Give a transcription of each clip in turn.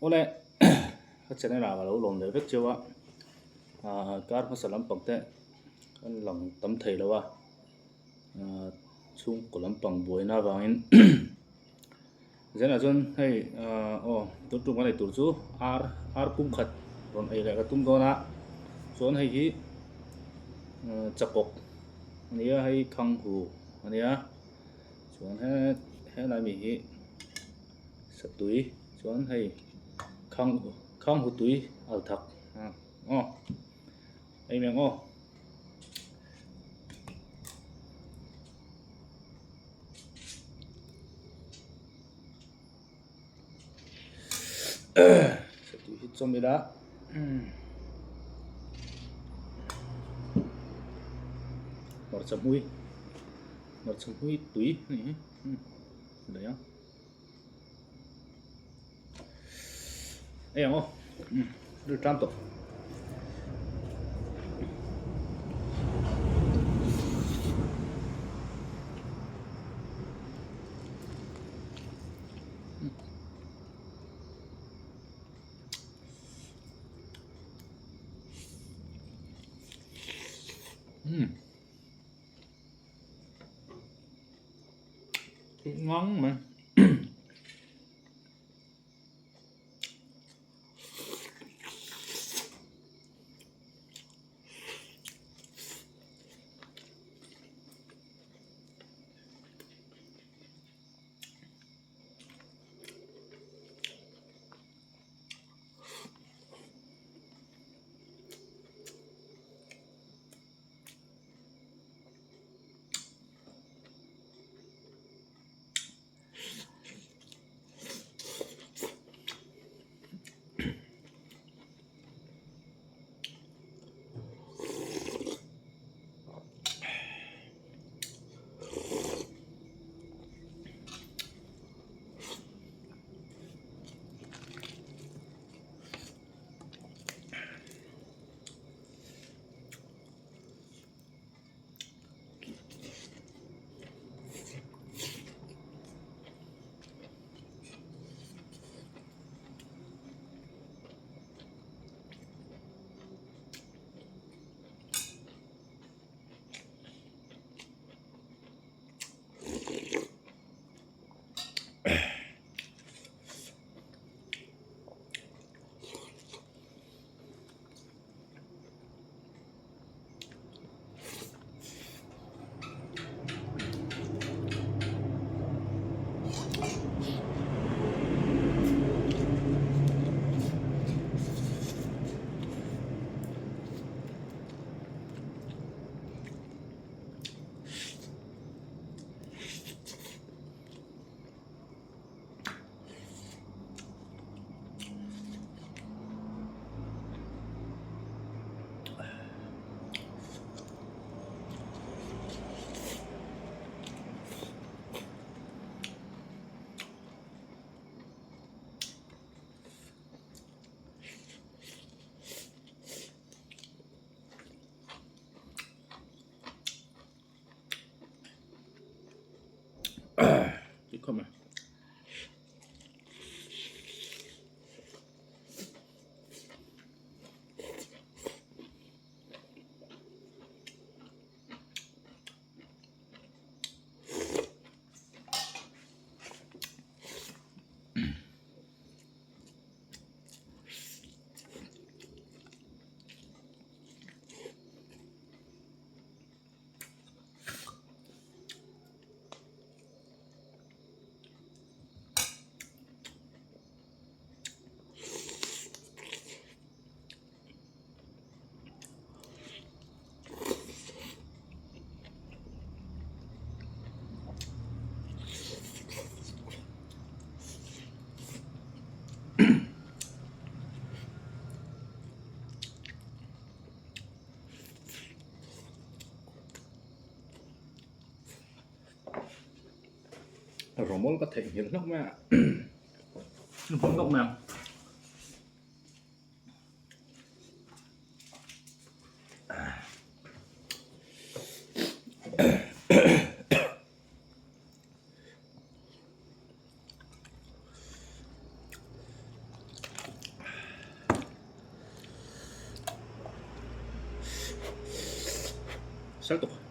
ole channel la lo lom le vek chewa kar masalam pangte kan lang tam thei lawa chung kolam pang boina wangin zena jon hei tur tu ngai tur chu ar kum khat ron ai la ka tum dona chon hei hi chapok ania hei khang hu ania chon he la mi hi satui chon hei khang hu tui al thak ai meng satui hi chom ila marcham hui tui ni da ya ai du tanto ngon mà Come on. Romol có thể hiện lắm mà không góc nào 쌀떡.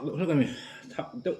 탁 흘러가면 탁 흘러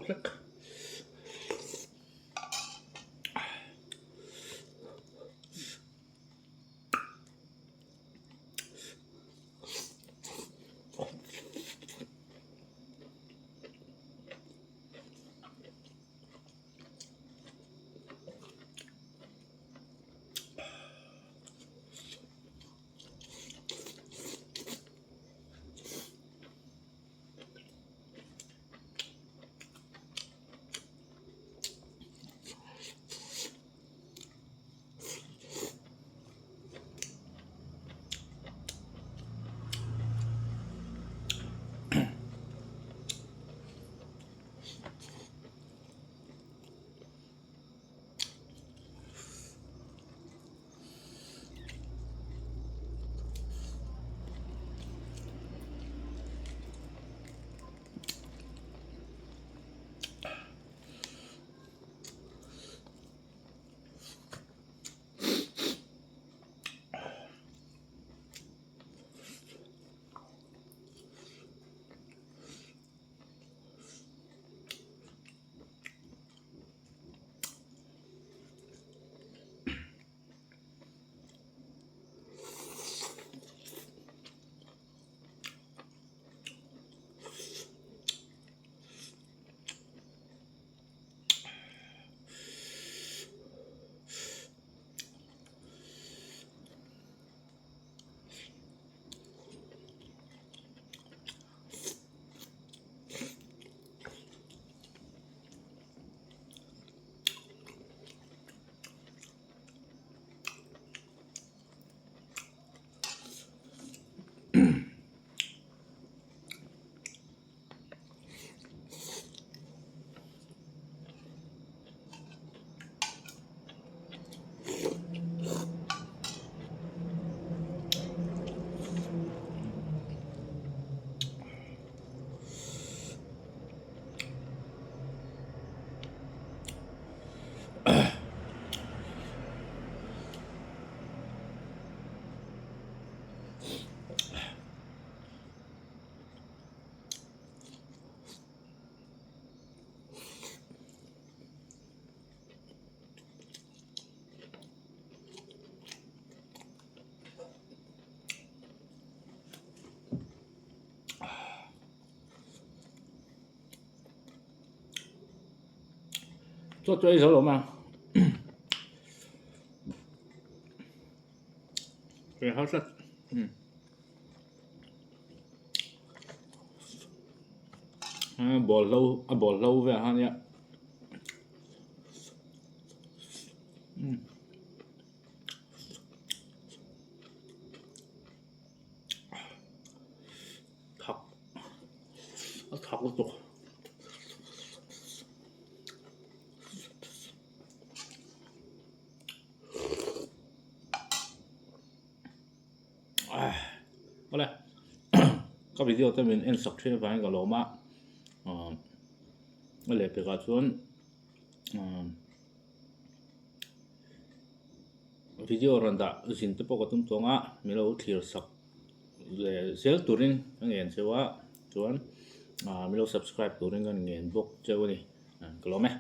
做追手龙嘛，给好吃，bò lâu về ha nhá, thật của tôi. Boleh. Ka video ta min en sak thina vai ga loma. Ole pe ga chuan video randa zin te pok atum tonga milo clear sak le sel turin ngen chewa chuan milo subscribe turin kan ngen bok chewani kalome